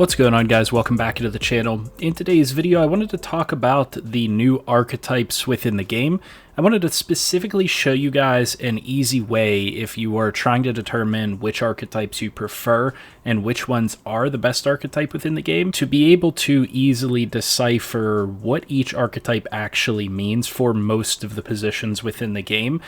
What's going on, guys? Welcome back into the channel. In today's video, I wanted to talk about the new archetypes within the game. I wanted to specifically show you guys an easy way if you are trying to determine which archetypes you prefer and which ones are the best archetype within the game, to be able to easily decipher what each archetype actually means for most of the positions within the game.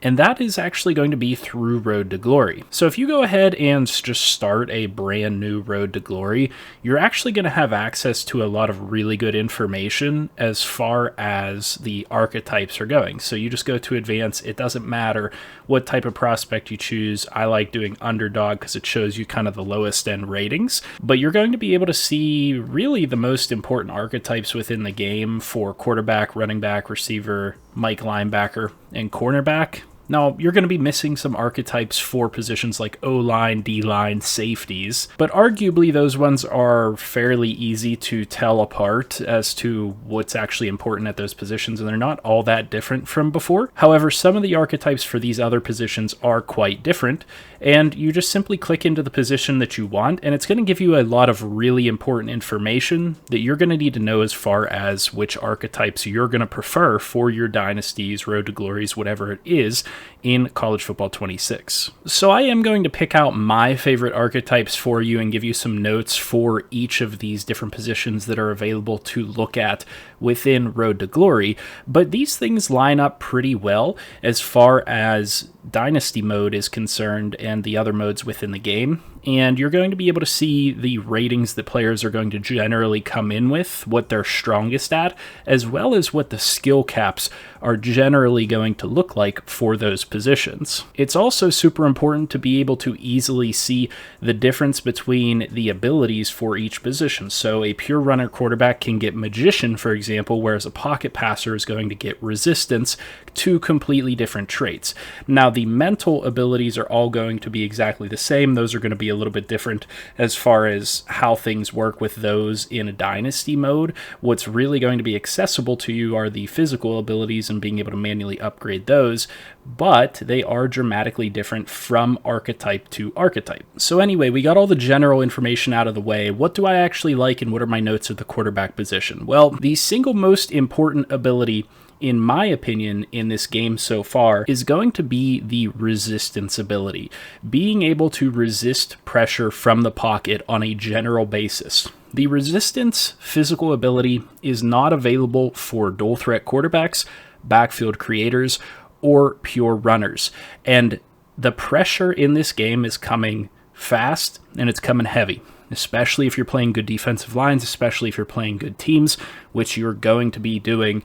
And that is actually going to be through Road to Glory. So if you go ahead and just start a brand new Road to Glory, you're actually going to have access to a lot of really good information as far as the archetypes are going. So you just go to Advanced. It doesn't matter what type of prospect you choose. I like doing Underdog because it shows you kind of the lowest end ratings. But you're going to be able to see really the most important archetypes within the game for quarterback, running back, receiver, Mike linebacker, and cornerback. Now, you're going to be missing some archetypes for positions like O-line, D-line, safeties, but arguably those ones are fairly easy to tell apart as to what's actually important at those positions, and they're not all that different from before. However, some of the archetypes for these other positions are quite different, and you just simply click into the position that you want, and it's going to give you a lot of really important information that you're going to need to know as far as which archetypes you're going to prefer for your dynasties, Road to Glories, whatever it is, in College Football 26. So I am going to pick out my favorite archetypes for you and give you some notes for each of these different positions that are available to look at within Road to Glory, but these things line up pretty well as far as Dynasty mode is concerned and the other modes within the game. And you're going to be able to see the ratings that players are going to generally come in with, what they're strongest at, as well as what the skill caps are generally going to look like for those positions. It's also super important to be able to easily see the difference between the abilities for each position. So a pure runner quarterback can get Magician, for example, whereas a pocket passer is going to get Resistance, two completely different traits. Now, the mental abilities are all going to be exactly the same. Those are going to be a little bit different as far as how things work with those in a Dynasty mode. What's really going to be accessible to you are the physical abilities and being able to manually upgrade those, but they are dramatically different from archetype to archetype. So anyway, we got all the general information out of the way. What do I actually like and what are my notes of the quarterback position? Well, the single most important ability, in my opinion, in this game so far, is going to be the resistance ability. Being able to resist pressure from the pocket on a general basis. The resistance physical ability is not available for dual threat quarterbacks, backfield creators, or pure runners. And the pressure in this game is coming fast and it's coming heavy, especially if you're playing good defensive lines, especially if you're playing good teams, which you're going to be doing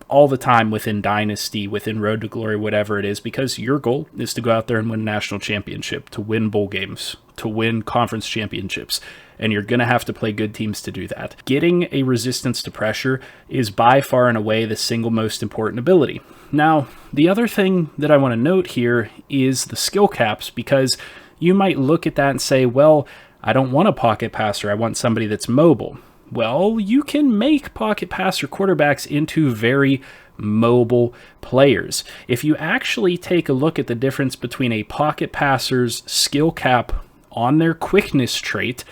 all the time within Dynasty, within Road to Glory, whatever it is, because your goal is to go out there and win a national championship, to win bowl games, to win conference championships, and you're going to have to play good teams to do that. Getting a resistance to pressure is by far and away the single most important ability. Now, the other thing that I want to note here is the skill caps, because you might look at that and say, well, I don't want a pocket passer, I want somebody that's mobile. Well, you can make pocket passer quarterbacks into very mobile players. If you actually take a look at the difference between a pocket passer's skill cap on their quickness trait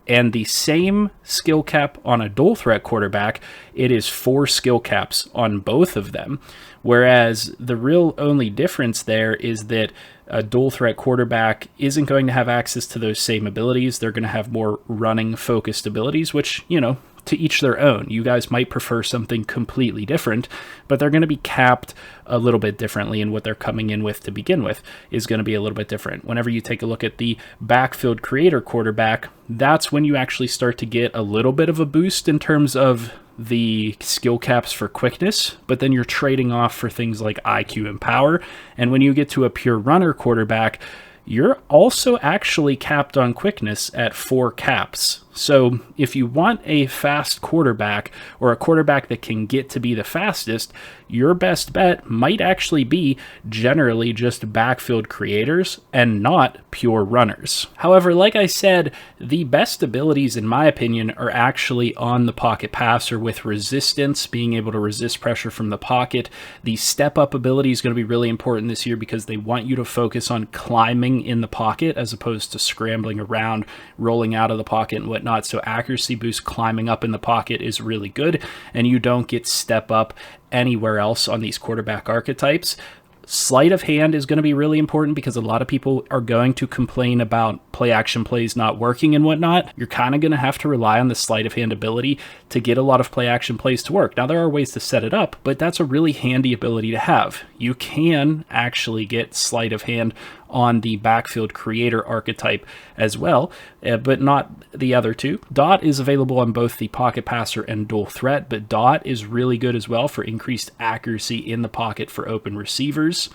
and the same skill cap on a dual threat quarterback, it is 4 skill caps on both of them. Whereas the real only difference there is that a dual threat quarterback isn't going to have access to those same abilities. They're going to have more running focused abilities, which, you know, to each their own. You guys might prefer something completely different, but they're going to be capped a little bit differently, and what they're coming in with to begin with is going to be a little bit different. Whenever you take a look at the backfield creator quarterback, that's when you actually start to get a little bit of a boost in terms of the skill caps for quickness, but then you're trading off for things like IQ and power. And when you get to a pure runner quarterback, you're also actually capped on quickness at 4 caps. So if you want a fast quarterback or a quarterback that can get to be the fastest, your best bet might actually be generally just backfield creators and not pure runners. However, like I said, the best abilities, in my opinion, are actually on the pocket passer with resistance, being able to resist pressure from the pocket. The step-up ability is going to be really important this year because they want you to focus on climbing in the pocket as opposed to scrambling around, rolling out of the pocket and whatnot. whatnot. So accuracy boost climbing up in the pocket is really good, and you don't get step up anywhere else on these quarterback archetypes. Sleight of hand is going to be really important because a lot of people are going to complain about play action plays not working and whatnot. You're kind of going to have to rely on the sleight of hand ability to get a lot of play action plays to work. Now, there are ways to set it up, but that's a really handy ability to have. You can actually get sleight of hand on the backfield creator archetype as well, but not the other two. Dot is available on both the pocket passer and dual threat, but Dot is really good as well for increased accuracy in the pocket for open receivers.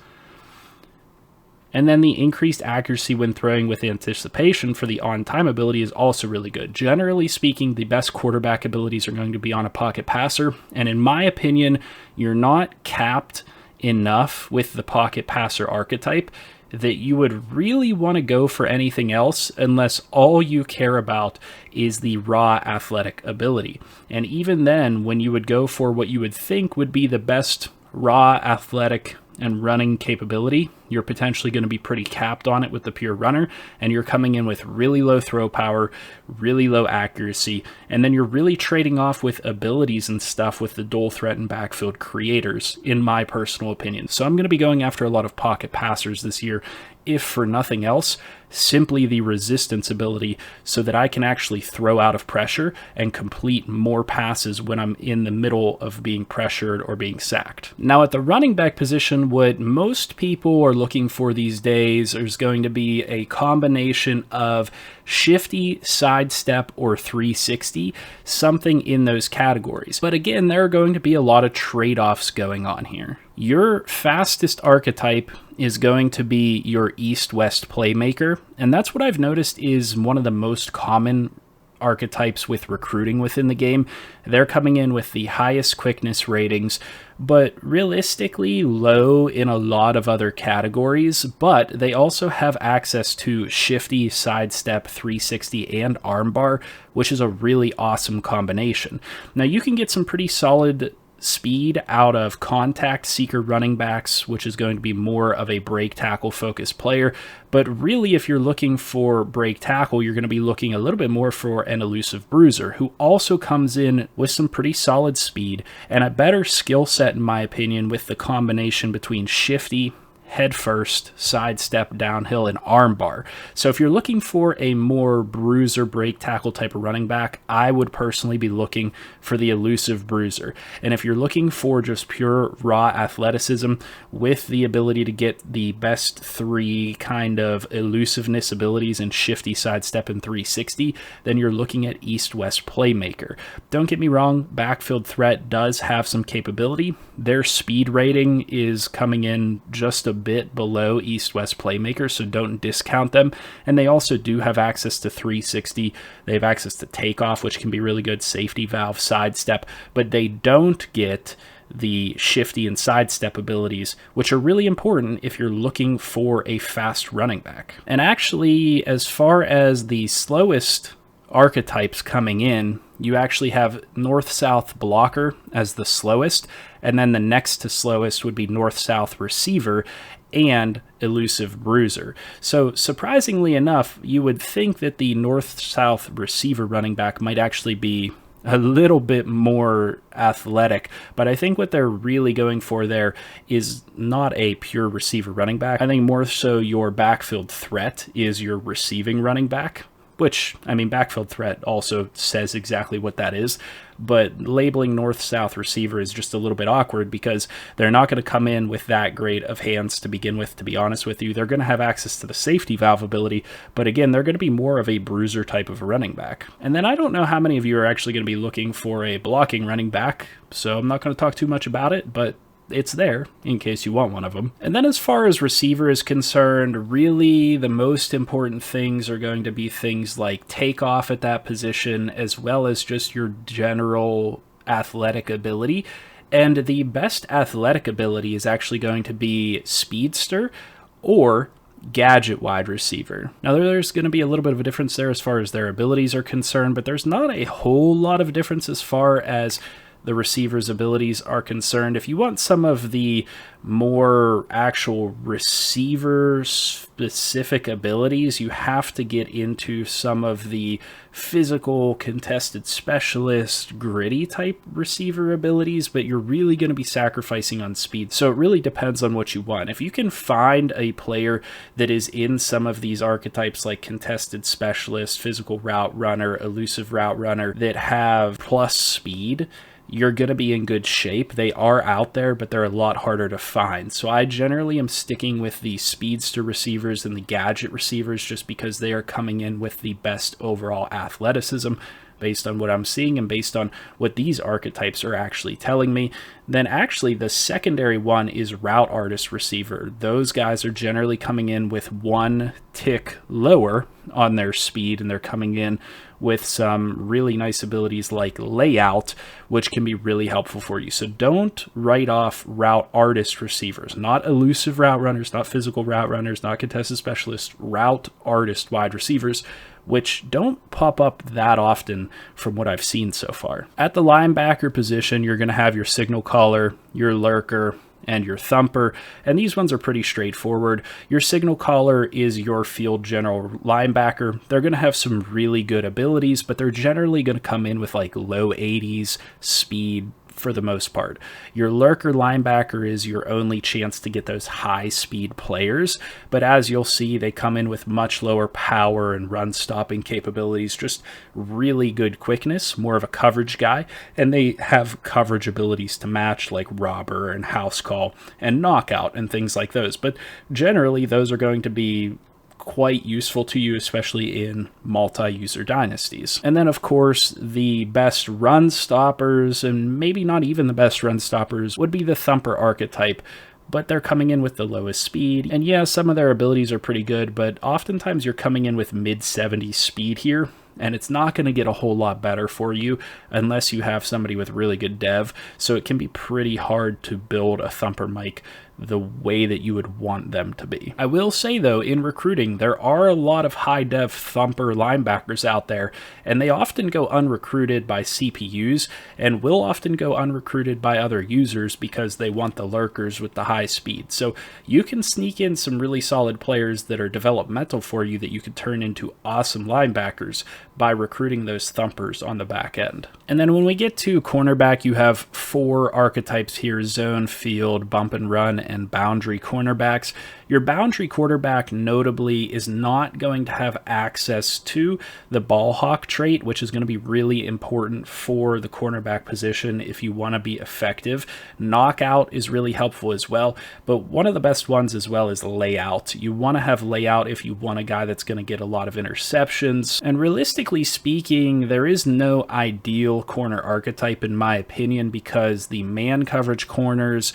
And then the increased accuracy when throwing with anticipation for the on-time ability is also really good. Generally speaking, the best quarterback abilities are going to be on a pocket passer, and in my opinion, you're not capped enough with the pocket passer archetype that you would really want to go for anything else unless all you care about is the raw athletic ability. And even then, when you would go for what you would think would be the best raw athletic and running capability, you're potentially going to be pretty capped on it with the pure runner, and you're coming in with really low throw power, really low accuracy, and then you're really trading off with abilities and stuff with the dual threat and backfield creators, in my personal opinion. So I'm going to be going after a lot of pocket passers this year, if for nothing else, simply the resistance ability, so that I can actually throw out of pressure and complete more passes when I'm in the middle of being pressured or being sacked. Now, at the running back position, what most people are looking for these days is going to be a combination of shifty, sidestep, or 360, something in those categories. But again, there are going to be a lot of trade-offs going on here. Your fastest archetype is going to be your east-west playmaker, and that's what I've noticed is one of the most common archetypes with recruiting within the game. They're coming in with the highest quickness ratings, but realistically low in a lot of other categories, but they also have access to shifty, sidestep, 360, and armbar, which is a really awesome combination. Now, you can get some pretty solid speed out of contact seeker running backs, which is going to be more of a break tackle focused player. But really, if you're looking for break tackle, you're going to be looking a little bit more for an elusive bruiser, who also comes in with some pretty solid speed and a better skill set, in my opinion, with the combination between shifty, head first, sidestep, downhill, and armbar. So if you're looking for a more bruiser break tackle type of running back, I would personally be looking for the elusive bruiser. And if you're looking for just pure raw athleticism with the ability to get the best three kind of elusiveness abilities in shifty, sidestep, and 360, then you're looking at east-west playmaker. Don't get me wrong, backfield threat does have some capability. Their speed rating is coming in just a bit below east-west playmaker, so don't discount them. And they also do have access to 360. They have access to takeoff, which can be really good, safety valve, sidestep, but they don't get the shifty and sidestep abilities, which are really important if you're looking for a fast running back. And actually, as far as the slowest archetypes coming in, you actually have north-south blocker as the slowest, and then the next to slowest would be north-south receiver and elusive bruiser. So surprisingly enough, you would think that the north-south receiver running back might actually be a little bit more athletic, but I think what they're really going for there is not a pure receiver running back. I think more so your backfield threat is your receiving running back, which, I mean, backfield threat also says exactly what that is, but labeling north-south receiver is just a little bit awkward because they're not going to come in with that great of hands to begin with, to be honest with you. They're going to have access to the safety valve ability, but again, they're going to be more of a bruiser type of running back. And then I don't know how many of you are actually going to be looking for a blocking running back, so I'm not going to talk too much about it, but it's there in case you want one of them. And then as far as receiver is concerned, really the most important things are going to be things like takeoff at that position, as well as just your general athletic ability. And the best athletic ability is actually going to be speedster or gadget wide receiver. Now, there's going to be a little bit of a difference there as far as their abilities are concerned, but there's not a whole lot of difference as far as the receiver's abilities are concerned. If you want some of the more actual receiver specific abilities, you have to get into some of the physical, contested specialist, gritty type receiver abilities, but you're really going to be sacrificing on speed. So it really depends on what you want. If you can find a player that is in some of these archetypes like contested specialist, physical route runner, elusive route runner that have plus speed, you're going to be in good shape. They are out there, but they're a lot harder to find. So I generally am sticking with the speedster receivers and the gadget receivers just because they are coming in with the best overall athleticism based on what I'm seeing and based on what these archetypes are actually telling me. Then actually the secondary one is route artist receiver. Those guys are generally coming in with one tick lower on their speed, and they're coming in with some really nice abilities like layout, which can be really helpful for you. So don't write off route artist receivers, not elusive route runners, not physical route runners, not contested specialists, route artist wide receivers, which don't pop up that often from what I've seen so far. At the linebacker position, you're going to have your signal caller, your lurker, and your thumper, and these ones are pretty straightforward. Your signal caller is your field general linebacker. They're going to have some really good abilities, but they're generally going to come in with like low 80s speed for the most part. Your lurker linebacker is your only chance to get those high speed players, but as you'll see, they come in with much lower power and run stopping capabilities, just really good quickness, more of a coverage guy, and they have coverage abilities to match like robber and house call and knockout and things like those. But generally those are going to be quite useful to you, especially in multi-user dynasties. And then of course the best run stoppers, and maybe not even the best run stoppers, would be the thumper archetype, but they're coming in with the lowest speed. And yeah, some of their abilities are pretty good, but oftentimes you're coming in with mid 70s speed here, and it's not going to get a whole lot better for you unless you have somebody with really good dev. So it can be pretty hard to build a thumper mic the way that you would want them to be. I will say though, in recruiting, there are a lot of high dev thumper linebackers out there, and they often go unrecruited by CPUs and will often go unrecruited by other users because they want the lurkers with the high speed. So you can sneak in some really solid players that are developmental for you that you could turn into awesome linebackers by recruiting those thumpers on the back end. And then when we get to cornerback, you have 4 archetypes here: zone, field, bump and run, and boundary cornerbacks. Your boundary quarterback notably is not going to have access to the ball hawk trait, which is going to be really important for the cornerback position if you want to be effective. Knockout is really helpful as well, but one of the best ones as well is layout. You want to have layout if you want a guy that's going to get a lot of interceptions. And realistically speaking, there is no ideal corner archetype in my opinion, because the man coverage corners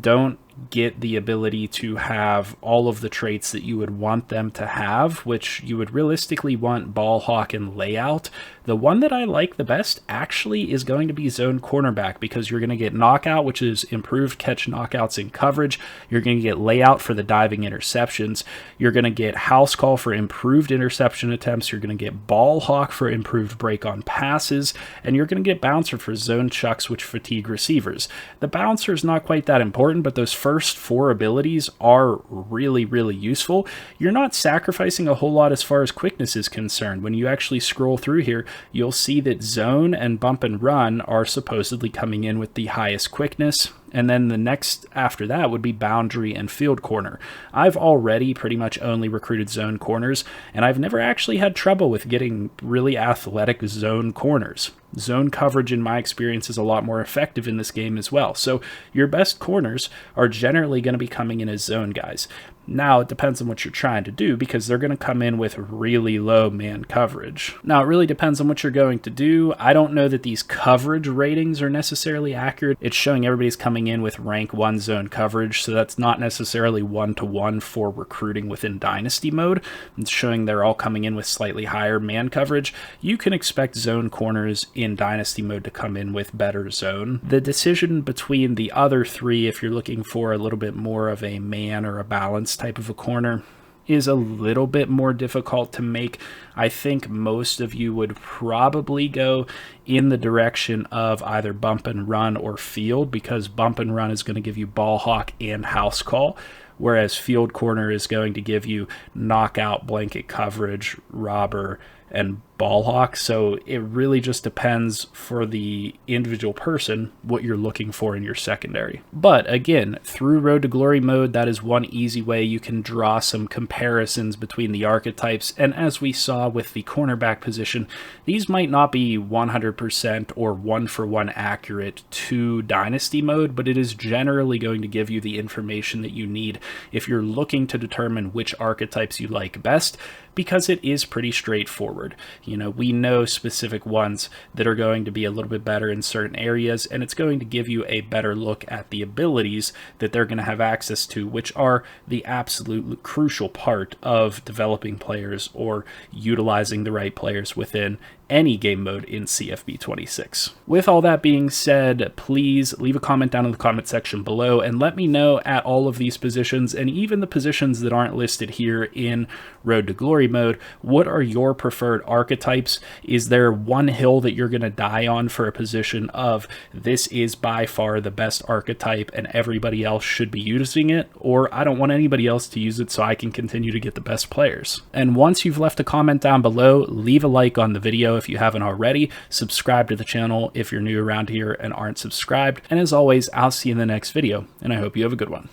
don't get the ability to have all of the traits that you would want them to have, which you would realistically want ball hawk and layout. The one that I like the best actually is going to be zone cornerback, because you're going to get knockout, which is improved catch knockouts in coverage. You're going to get layout for the diving interceptions. You're going to get house call for improved interception attempts. You're going to get ball hawk for improved break on passes, and you're going to get bouncer for zone chucks, which fatigue receivers. The bouncer is not quite that important, but those first 4 abilities are really, really useful. You're not sacrificing a whole lot as far as quickness is concerned. When you actually scroll through here, you'll see that zone and bump and run are supposedly coming in with the highest quickness. And then the next after that would be boundary and field corner. I've already pretty much only recruited zone corners, and I've never actually had trouble with getting really athletic zone corners. Zone coverage, in my experience, is a lot more effective in this game as well. So your best corners are generally going to be coming in as zone guys. Now, it depends on what you're trying to do, because they're going to come in with really low man coverage. Now, it really depends on what you're going to do. I don't know that these coverage ratings are necessarily accurate. It's showing everybody's coming in with rank 1 zone coverage, so that's not necessarily 1-to-1 for recruiting within Dynasty mode. It's showing they're all coming in with slightly higher man coverage. You can expect zone corners in Dynasty mode to come in with better zone. The decision between the other 3, if you're looking for a little bit more of a man or a balance type of a corner, is a little bit more difficult to make. I think most of you would probably go in the direction of either bump and run or field, because bump and run is going to give you ball hawk and house call, whereas field corner is going to give you knockout, blanket coverage, robber, and ball hawk. So it really just depends for the individual person what you're looking for in your secondary. But again, through Road to Glory mode, that is one easy way you can draw some comparisons between the archetypes. And as we saw with the cornerback position, these might not be 100% or one-for-one accurate to Dynasty mode, but it is generally going to give you the information that you need if you're looking to determine which archetypes you like best, because it is pretty straightforward. You know, we know specific ones that are going to be a little bit better in certain areas, and it's going to give you a better look at the abilities that they're going to have access to, which are the absolute crucial part of developing players or utilizing the right players within any game mode in CFB 26. With all that being said, please leave a comment down in the comment section below and let me know at all of these positions, and even the positions that aren't listed here in Road to Glory mode, what are your preferred archetypes? Is there one hill that you're going to die on for a position of this is by far the best archetype and everybody else should be using it, or I don't want anybody else to use it so I can continue to get the best players? And once you've left a comment down below, leave a like on the video if you haven't already, subscribe to the channel if you're new around here and aren't subscribed, and as always, I'll see you in the next video, and I hope you have a good one.